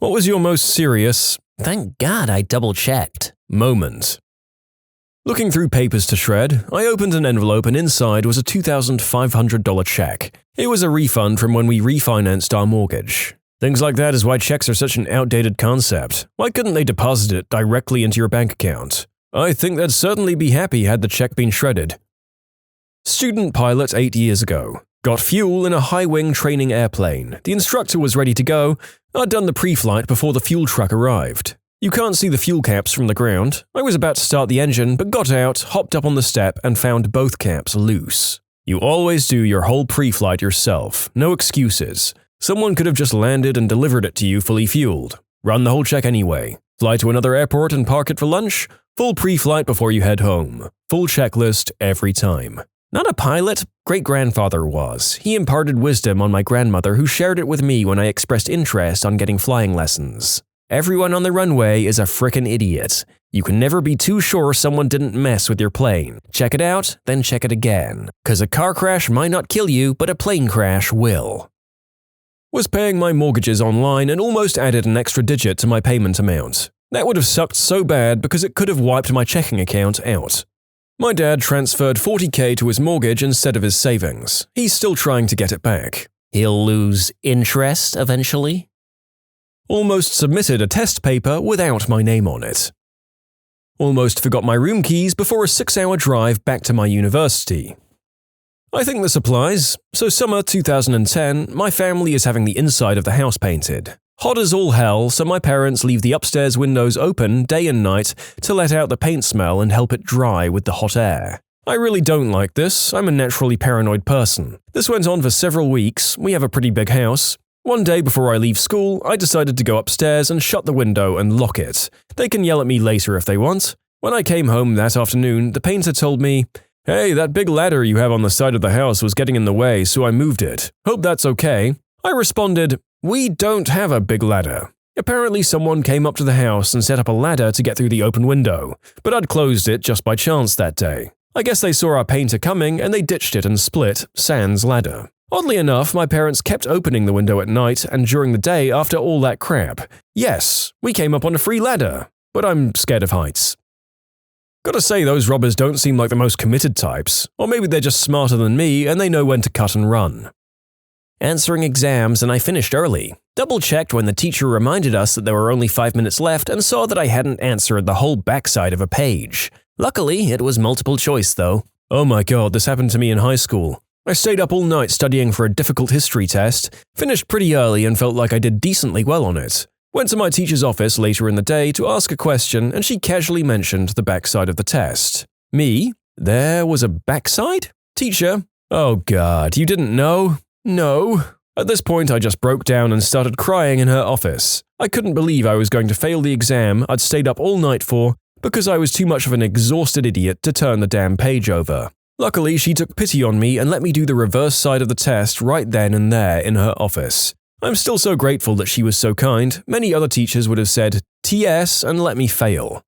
What was your most serious, "Thank God I double-checked" moment? Looking through papers to shred, I opened an envelope and inside was a $2,500 check. It was a refund from when we refinanced our mortgage. Things like that is why checks are such an outdated concept. Why couldn't they deposit it directly into your bank account? I think they'd certainly be happy had the check been shredded. Student pilot 8 years ago. Got fuel in a high-wing training airplane. The instructor was ready to go. I'd done the pre-flight before the fuel truck arrived. You can't see the fuel caps from the ground. I was about to start the engine, but got out, hopped up on the step, and found both caps loose. You always do your whole pre-flight yourself. No excuses. Someone could have just landed and delivered it to you fully fueled. Run the whole check anyway. Fly to another airport and park it for lunch. Full pre-flight before you head home. Full checklist every time. Not a pilot, great-grandfather was. He imparted wisdom on my grandmother who shared it with me when I expressed interest on getting flying lessons. Everyone on the runway is a frickin' idiot. You can never be too sure someone didn't mess with your plane. Check it out, then check it again. 'Cause a car crash might not kill you, but a plane crash will. Was paying my mortgages online and almost added an extra digit to my payment amount. That would have sucked so bad because it could have wiped my checking account out. My dad transferred $40K to his mortgage instead of his savings. He's still trying to get it back. He'll lose interest eventually? Almost submitted a test paper without my name on it. Almost forgot my room keys before a 6-hour drive back to my university. I think this applies. So summer 2010, my family is having the inside of the house painted. Hot as all hell, so my parents leave the upstairs windows open day and night to let out the paint smell and help it dry with the hot air. I really don't like this. I'm a naturally paranoid person. This went on for several weeks. We have a pretty big house. One day before I leave school, I decided to go upstairs and shut the window and lock it. They can yell at me later if they want. When I came home that afternoon, the painter told me, "Hey, that big ladder you have on the side of the house was getting in the way, so I moved it. Hope that's okay." I responded, "We don't have a big ladder." Apparently someone came up to the house and set up a ladder to get through the open window, but I'd closed it just by chance that day. I guess they saw our painter coming and they ditched it and split, sans ladder. Oddly enough, my parents kept opening the window at night and during the day after all that crap. Yes, we came up on a free ladder, but I'm scared of heights. Gotta say, those robbers don't seem like the most committed types, or maybe they're just smarter than me and they know when to cut and run. Answering exams and I finished early. Double-checked when the teacher reminded us that there were only 5 minutes left and saw that I hadn't answered the whole backside of a page. Luckily, it was multiple choice though. Oh my god, this happened to me in high school. I stayed up all night studying for a difficult history test, finished pretty early and felt like I did decently well on it. Went to my teacher's office later in the day to ask a question and she casually mentioned the backside of the test. Me? There was a backside? Teacher? Oh god, you didn't know? No. At this point I just broke down and started crying in her office. I couldn't believe I was going to fail the exam I'd stayed up all night for because I was too much of an exhausted idiot to turn the damn page over. Luckily, she took pity on me and let me do the reverse side of the test right then and there in her office. I'm still so grateful that she was so kind. Many other teachers would have said, "TS," and let me fail.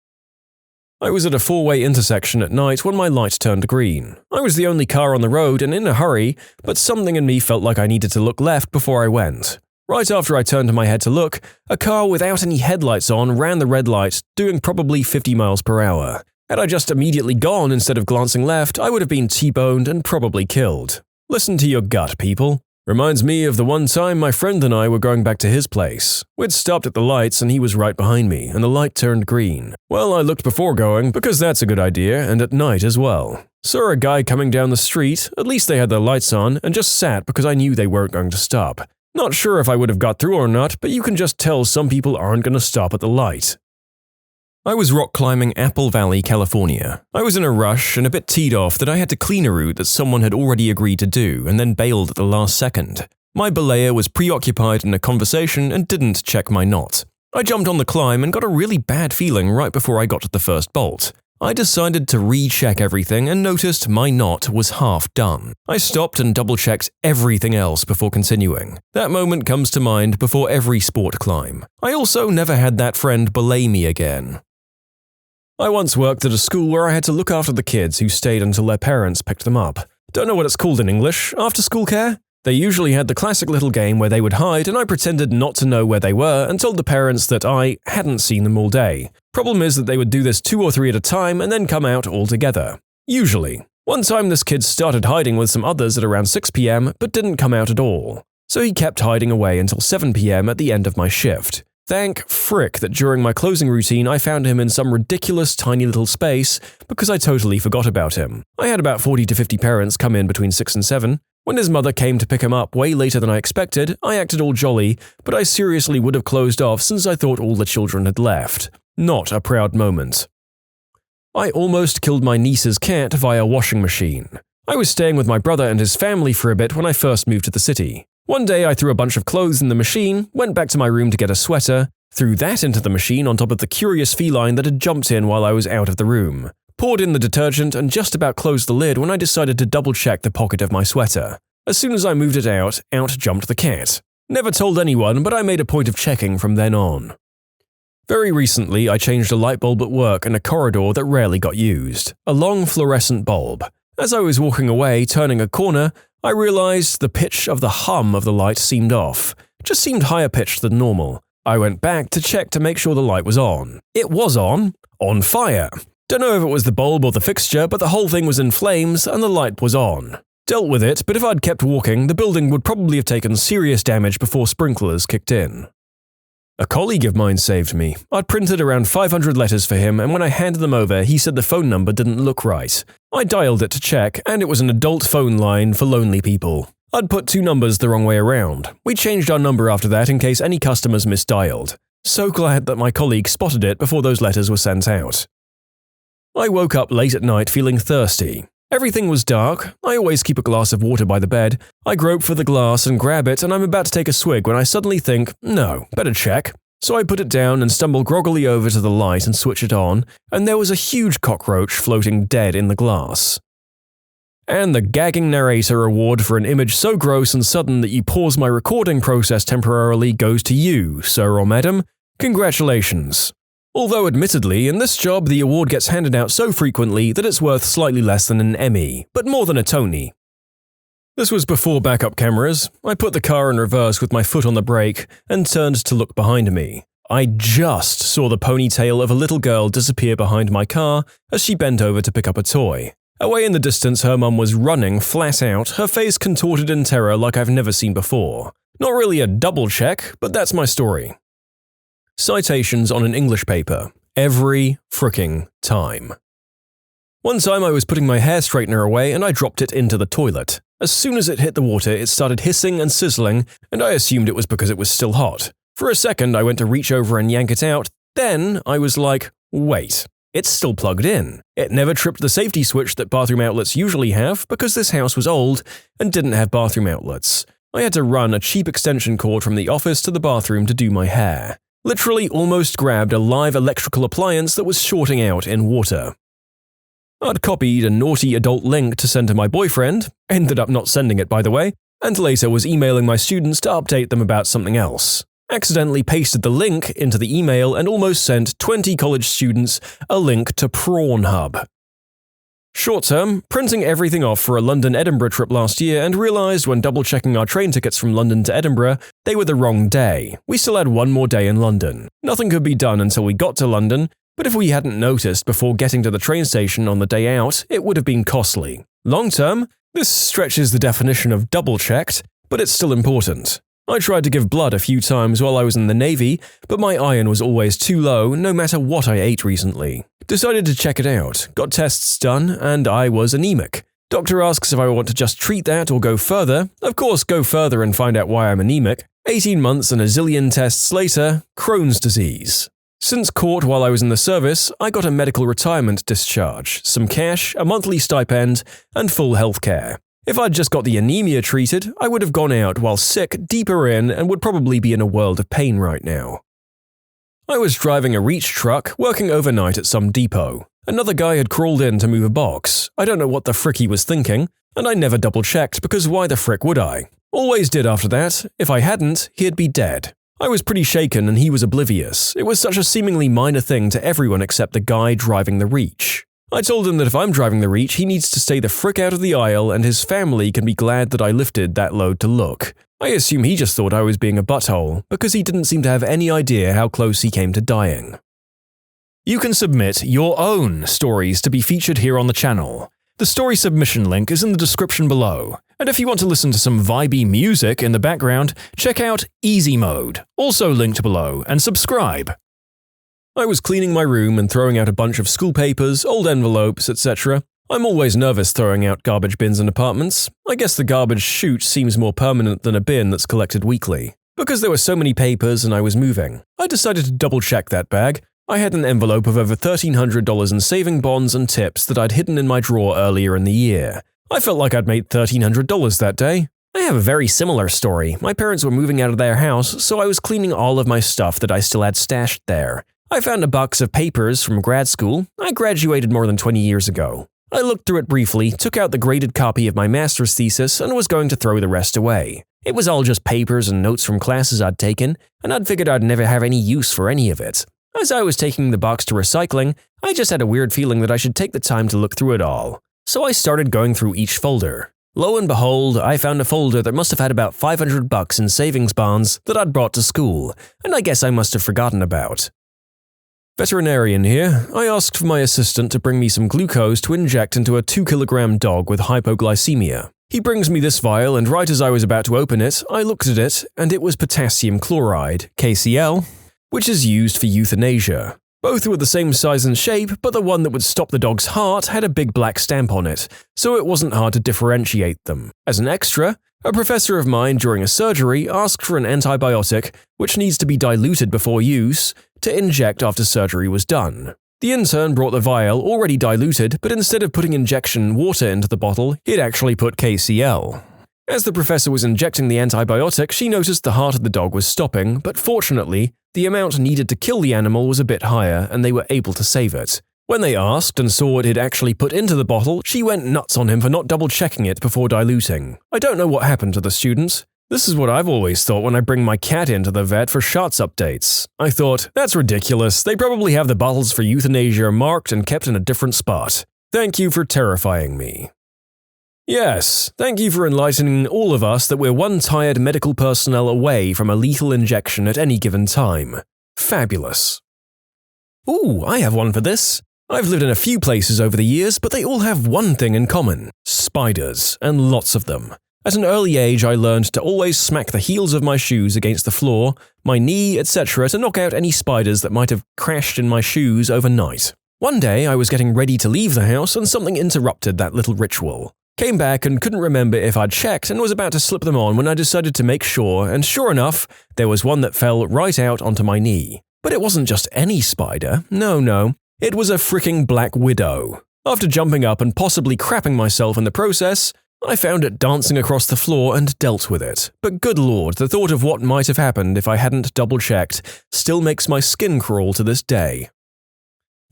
I was at a four-way intersection at night when my light turned green. I was the only car on the road and in a hurry, but something in me felt like I needed to look left before I went. Right after I turned my head to look, a car without any headlights on ran the red light, doing probably 50 miles per hour. Had I just immediately gone instead of glancing left, I would have been T-boned and probably killed. Listen to your gut, people. Reminds me of the one time my friend and I were going back to his place. We'd stopped at the lights and he was right behind me, and the light turned green. Well, I looked before going, because that's a good idea, and at night as well. Saw a guy coming down the street, at least they had their lights on, and just sat because I knew they weren't going to stop. Not sure if I would have got through or not, but you can just tell some people aren't going to stop at the light. I was rock climbing Apple Valley, California. I was in a rush and a bit teed off that I had to clean a route that someone had already agreed to do and then bailed at the last second. My belayer was preoccupied in a conversation and didn't check my knot. I jumped on the climb and got a really bad feeling right before I got to the first bolt. I decided to recheck everything and noticed my knot was half done. I stopped and double-checked everything else before continuing. That moment comes to mind before every sport climb. I also never had that friend belay me again. I once worked at a school where I had to look after the kids who stayed until their parents picked them up. Don't know what it's called in English, after-school care? They usually had the classic little game where they would hide and I pretended not to know where they were and told the parents that I hadn't seen them all day. Problem is that they would do this 2 or 3 at a time and then come out all together. Usually. One time this kid started hiding with some others at around 6 p.m. but didn't come out at all. So he kept hiding away until 7 p.m. at the end of my shift. Thank frick that during my closing routine I found him in some ridiculous tiny little space because I totally forgot about him. I had about 40 to 50 parents come in between 6 and 7. When his mother came to pick him up way later than I expected, I acted all jolly, but I seriously would have closed off since I thought all the children had left. Not a proud moment. I almost killed my niece's cat via washing machine. I was staying with my brother and his family for a bit when I first moved to the city. One day I threw a bunch of clothes in the machine, went back to my room to get a sweater, threw that into the machine on top of the curious feline that had jumped in while I was out of the room, poured in the detergent and just about closed the lid when I decided to double-check the pocket of my sweater. As soon as I moved it out jumped the cat. Never told anyone, but I made a point of checking from then on. Very recently, I changed a light bulb at work in a corridor that rarely got used. A long fluorescent bulb. As I was walking away, turning a corner, I realized the pitch of the hum of the light seemed off. Just seemed higher pitched than normal. I went back to check to make sure the light was on. It was on fire. Don't know if it was the bulb or the fixture, but the whole thing was in flames and the light was on. Dealt with it, but if I'd kept walking, the building would probably have taken serious damage before sprinklers kicked in. A colleague of mine saved me. I'd printed around 500 letters for him, and when I handed them over, he said the phone number didn't look right. I dialed it to check, and it was an adult phone line for lonely people. I'd put 2 numbers the wrong way around. We changed our number after that in case any customers misdialed. So glad that my colleague spotted it before those letters were sent out. I woke up late at night feeling thirsty. Everything was dark. I always keep a glass of water by the bed. I grope for the glass and grab it, and I'm about to take a swig when I suddenly think, no, better check. So I put it down and stumble groggily over to the light and switch it on, and there was a huge cockroach floating dead in the glass. And the gagging narrator award for an image so gross and sudden that you pause my recording process temporarily goes to you, sir or madam. Congratulations. Although admittedly, in this job the award gets handed out so frequently that it's worth slightly less than an Emmy, but more than a Tony. This was before backup cameras. I put the car in reverse with my foot on the brake and turned to look behind me. I just saw the ponytail of a little girl disappear behind my car as she bent over to pick up a toy. Away in the distance her mum was running flat out, her face contorted in terror like I've never seen before. Not really a double check, but that's my story. Citations on an English paper. Every fricking time. One time I was putting my hair straightener away and I dropped it into the toilet. As soon as it hit the water, it started hissing and sizzling, and I assumed it was because it was still hot. For a second, I went to reach over and yank it out. Then I was like, wait, it's still plugged in. It never tripped the safety switch that bathroom outlets usually have because this house was old and didn't have bathroom outlets. I had to run a cheap extension cord from the office to the bathroom to do my hair. Literally almost grabbed a live electrical appliance that was shorting out in water. I'd copied a naughty adult link to send to my boyfriend, ended up not sending it by the way, and later was emailing my students to update them about something else. Accidentally pasted the link into the email and almost sent 20 college students a link to Pornhub. Short term, printing everything off for a London-Edinburgh trip last year and realised when double-checking our train tickets from London to Edinburgh, they were the wrong day. We still had one more day in London. Nothing could be done until we got to London, but if we hadn't noticed before getting to the train station on the day out, it would have been costly. Long term, this stretches the definition of double-checked, but it's still important. I tried to give blood a few times while I was in the Navy, but my iron was always too low no matter what I ate recently. Decided to check it out, got tests done, and I was anemic. Doctor asks if I want to just treat that or go further. Of course, go further and find out why I'm anemic. 18 months and a zillion tests later, Crohn's disease. Since caught while I was in the service, I got a medical retirement discharge, some cash, a monthly stipend, and full healthcare. If I'd just got the anemia treated, I would have gone out while sick deeper in and would probably be in a world of pain right now. I was driving a reach truck, working overnight at some depot. Another guy had crawled in to move a box. I don't know what the frick he was thinking, and I never double-checked because why the frick would I? Always did after that. If I hadn't, he'd be dead. I was pretty shaken and he was oblivious. It was such a seemingly minor thing to everyone except the guy driving the reach. I told him that if I'm driving the reach, he needs to stay the frick out of the aisle and his family can be glad that I lifted that load to look. I assume he just thought I was being a butthole, because he didn't seem to have any idea how close he came to dying. You can submit your own stories to be featured here on the channel. The story submission link is in the description below, and if you want to listen to some vibey music in the background, check out easymode, also linked below, and subscribe. I was cleaning my room and throwing out a bunch of school papers, old envelopes, etc. I'm always nervous throwing out garbage bins in apartments. I guess the garbage chute seems more permanent than a bin that's collected weekly. Because there were so many papers and I was moving, I decided to double-check that bag. I had an envelope of over $1,300 in saving bonds and tips that I'd hidden in my drawer earlier in the year. I felt like I'd made $1,300 that day. I have a very similar story. My parents were moving out of their house, so I was cleaning all of my stuff that I still had stashed there. I found a box of papers from grad school. I graduated more than 20 years ago. I looked through it briefly, took out the graded copy of my master's thesis, and was going to throw the rest away. It was all just papers and notes from classes I'd taken, and I'd figured I'd never have any use for any of it. As I was taking the box to recycling, I just had a weird feeling that I should take the time to look through it all. So I started going through each folder. Lo and behold, I found a folder that must have had about $500 in savings bonds that I'd brought to school, and I guess I must have forgotten about. Veterinarian here. I asked for my assistant to bring me some glucose to inject into a 2-kilogram dog with hypoglycemia. He brings me this vial, and right as I was about to open it, I looked at it, and it was potassium chloride, KCl, which is used for euthanasia. Both were the same size and shape, but the one that would stop the dog's heart had a big black stamp on it, so it wasn't hard to differentiate them. As an extra, a professor of mine during a surgery asked for an antibiotic, which needs to be diluted before use, to inject after surgery was done. The intern brought the vial already diluted, but instead of putting injection water into the bottle, he'd actually put KCl. As the professor was injecting the antibiotic, she noticed the heart of the dog was stopping, but fortunately, the amount needed to kill the animal was a bit higher and they were able to save it. When they asked and saw what he'd actually put into the bottle, she went nuts on him for not double-checking it before diluting. I don't know what happened to the students. This is what I've always thought when I bring my cat into the vet for shots updates. I thought, that's ridiculous, they probably have the bottles for euthanasia marked and kept in a different spot. Thank you for terrifying me. Yes, thank you for enlightening all of us that we're one tired medical personnel away from a lethal injection at any given time. Fabulous. Ooh, I have one for this. I've lived in a few places over the years, but they all have one thing in common. Spiders, and lots of them. At an early age, I learned to always smack the heels of my shoes against the floor, my knee, etc. to knock out any spiders that might have crashed in my shoes overnight. One day, I was getting ready to leave the house and something interrupted that little ritual. Came back and couldn't remember if I'd checked and was about to slip them on when I decided to make sure, and sure enough, there was one that fell right out onto my knee. But it wasn't just any spider, no, it was a fricking black widow. After jumping up and possibly crapping myself in the process, I found it dancing across the floor and dealt with it. But good lord, the thought of what might have happened if I hadn't double-checked still makes my skin crawl to this day.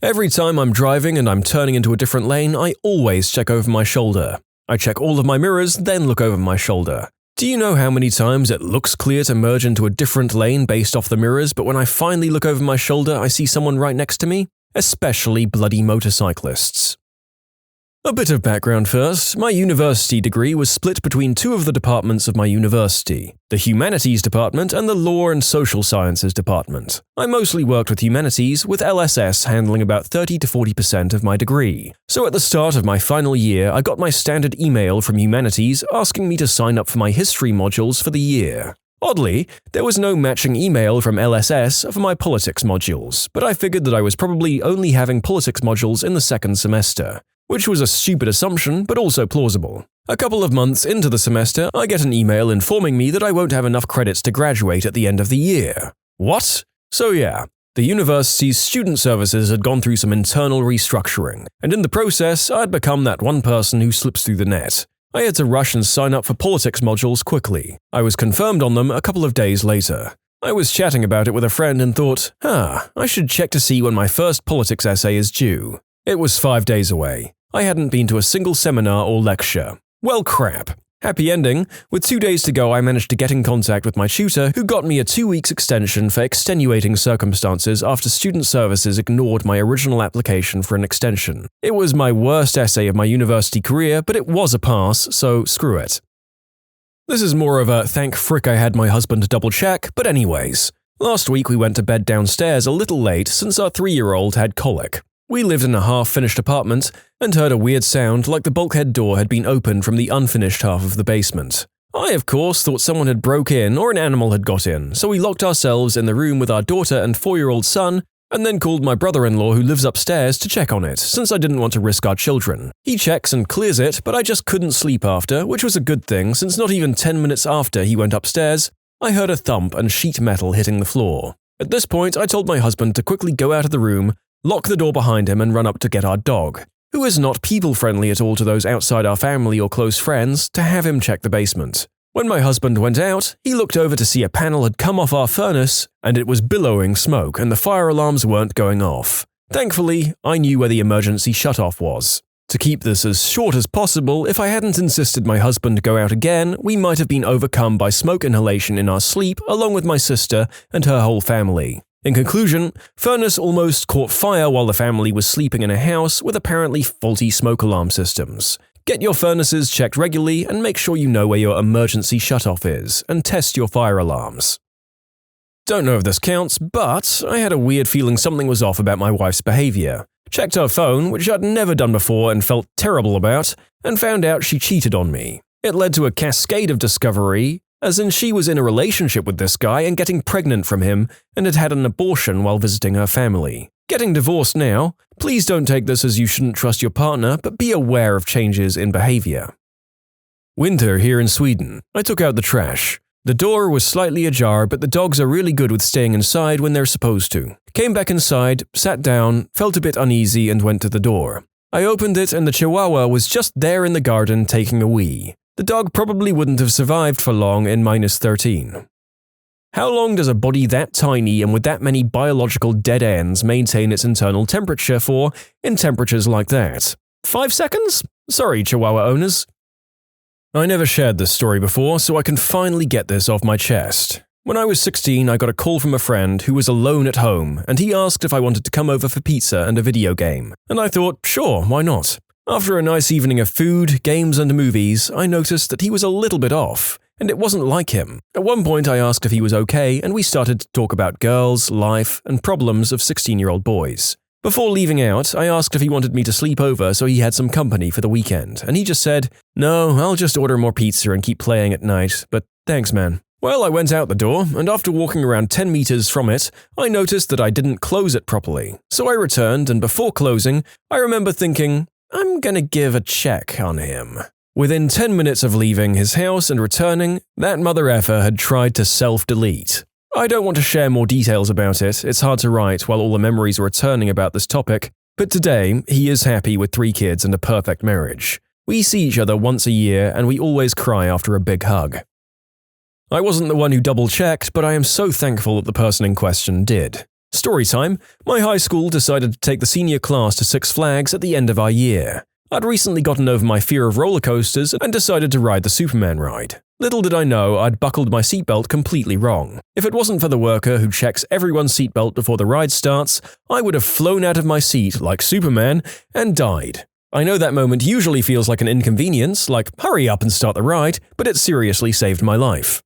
Every time I'm driving and I'm turning into a different lane, I always check over my shoulder. I check all of my mirrors, then look over my shoulder. Do you know how many times it looks clear to merge into a different lane based off the mirrors, but when I finally look over my shoulder, I see someone right next to me? Especially bloody motorcyclists. A bit of background first. My university degree was split between two of the departments of my university, the Humanities Department and the Law and Social Sciences Department. I mostly worked with humanities, with LSS handling about 30 to 40% of my degree. So at the start of my final year, I got my standard email from humanities asking me to sign up for my history modules for the year. Oddly, there was no matching email from LSS for my politics modules, but I figured that I was probably only having politics modules in the second semester. Which was a stupid assumption, but also plausible. A couple of months into the semester, I get an email informing me that I won't have enough credits to graduate at the end of the year. What? So yeah, the university's student services had gone through some internal restructuring, and in the process, I'd become that one person who slips through the net. I had to rush and sign up for politics modules quickly. I was confirmed on them a couple of days later. I was chatting about it with a friend and thought, I should check to see when my first politics essay is due. It was 5 days away. I hadn't been to a single seminar or lecture. Well, crap. Happy ending. With 2 days to go, I managed to get in contact with my tutor, who got me a 2 weeks extension for extenuating circumstances after student services ignored my original application for an extension. It was my worst essay of my university career, but it was a pass, so screw it. This is more of a thank frick I had my husband double check, but anyways. Last week we went to bed downstairs a little late since our 3-year-old had colic. We lived in a half-finished apartment and heard a weird sound like the bulkhead door had been opened from the unfinished half of the basement. I, of course, thought someone had broke in or an animal had got in, so we locked ourselves in the room with our daughter and 4-year-old son and then called my brother-in-law who lives upstairs to check on it, since I didn't want to risk our children. He checks and clears it, but I just couldn't sleep after, which was a good thing since not even 10 minutes after he went upstairs, I heard a thump and sheet metal hitting the floor. At this point, I told my husband to quickly go out of the room, lock the door behind him and run up to get our dog, who is not people-friendly at all to those outside our family or close friends, to have him check the basement. When my husband went out, he looked over to see a panel had come off our furnace and it was billowing smoke and the fire alarms weren't going off. Thankfully, I knew where the emergency shutoff was. To keep this as short as possible, if I hadn't insisted my husband go out again, we might have been overcome by smoke inhalation in our sleep along with my sister and her whole family. In conclusion, furnace almost caught fire while the family was sleeping in a house with apparently faulty smoke alarm systems. Get your furnaces checked regularly and make sure you know where your emergency shutoff is, and test your fire alarms. Don't know if this counts, but I had a weird feeling something was off about my wife's behavior. Checked her phone, which I'd never done before and felt terrible about, and found out she cheated on me. It led to a cascade of discovery, as in she was in a relationship with this guy and getting pregnant from him and had had an abortion while visiting her family. Getting divorced now, please don't take this as you shouldn't trust your partner, but be aware of changes in behavior. Winter here in Sweden. I took out the trash. The door was slightly ajar, but the dogs are really good with staying inside when they're supposed to. Came back inside, sat down, felt a bit uneasy and went to the door. I opened it and the Chihuahua was just there in the garden taking a wee. The dog probably wouldn't have survived for long in -13. How long does a body that tiny and with that many biological dead ends maintain its internal temperature for in temperatures like that? 5 seconds? Sorry, Chihuahua owners. I never shared this story before, so I can finally get this off my chest. When I was 16, I got a call from a friend who was alone at home, and he asked if I wanted to come over for pizza and a video game. And I thought, sure, why not? After a nice evening of food, games and movies, I noticed that he was a little bit off, and it wasn't like him. At one point I asked if he was okay, and we started to talk about girls, life, and problems of 16-year-old boys. Before leaving out, I asked if he wanted me to sleep over so he had some company for the weekend, and he just said, "No, I'll just order more pizza and keep playing at night, but thanks man." Well, I went out the door, and after walking around 10 meters from it, I noticed that I didn't close it properly. So I returned, and before closing, I remember thinking, I'm gonna give a check on him. Within 10 minutes of leaving his house and returning, that mother effer had tried to self-delete. I don't want to share more details about it, it's hard to write while all the memories are returning about this topic, but today he is happy with 3 kids and a perfect marriage. We see each other once a year and we always cry after a big hug. I wasn't the one who double-checked, but I am so thankful that the person in question did. Storytime. My high school decided to take the senior class to Six Flags at the end of our year. I'd recently gotten over my fear of roller coasters and decided to ride the Superman ride. Little did I know I'd buckled my seatbelt completely wrong. If it wasn't for the worker who checks everyone's seatbelt before the ride starts, I would have flown out of my seat like Superman and died. I know that moment usually feels like an inconvenience, like hurry up and start the ride, but it seriously saved my life.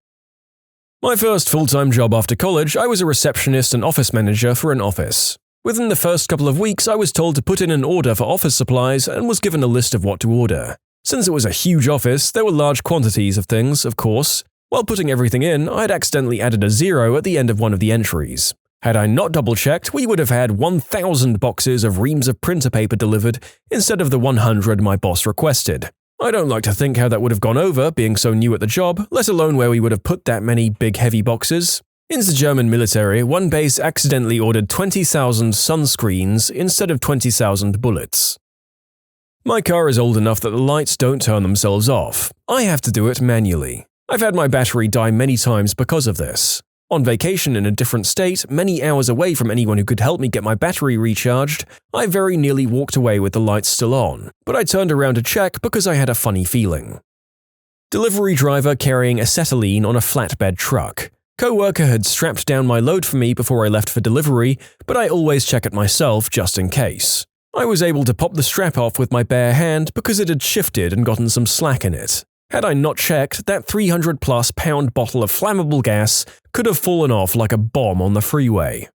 My first full-time job after college, I was a receptionist and office manager for an office. Within the first couple of weeks, I was told to put in an order for office supplies and was given a list of what to order. Since it was a huge office, there were large quantities of things, of course. While putting everything in, I had accidentally added a 0 at the end of one of the entries. Had I not double-checked, we would have had 1,000 boxes of reams of printer paper delivered instead of the 100 my boss requested. I don't like to think how that would have gone over, being so new at the job, let alone where we would have put that many big heavy boxes. In the German military, one base accidentally ordered 20,000 sunscreens instead of 20,000 bullets. My car is old enough that the lights don't turn themselves off. I have to do it manually. I've had my battery die many times because of this. On vacation in a different state, many hours away from anyone who could help me get my battery recharged, I very nearly walked away with the lights still on, but I turned around to check because I had a funny feeling. Delivery driver carrying acetylene on a flatbed truck. Co-worker had strapped down my load for me before I left for delivery, but I always check it myself just in case. I was able to pop the strap off with my bare hand because it had shifted and gotten some slack in it. Had I not checked, that 300-plus pound bottle of flammable gas could have fallen off like a bomb on the freeway.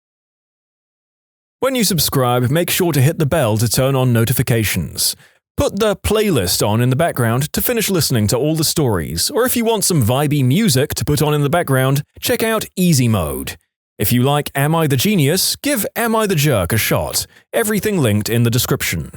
When you subscribe, make sure to hit the bell to turn on notifications. Put the playlist on in the background to finish listening to all the stories, or if you want some vibey music to put on in the background, check out easymode. If you like Am I the Genius, give Am I the Jerk a shot. Everything linked in the description.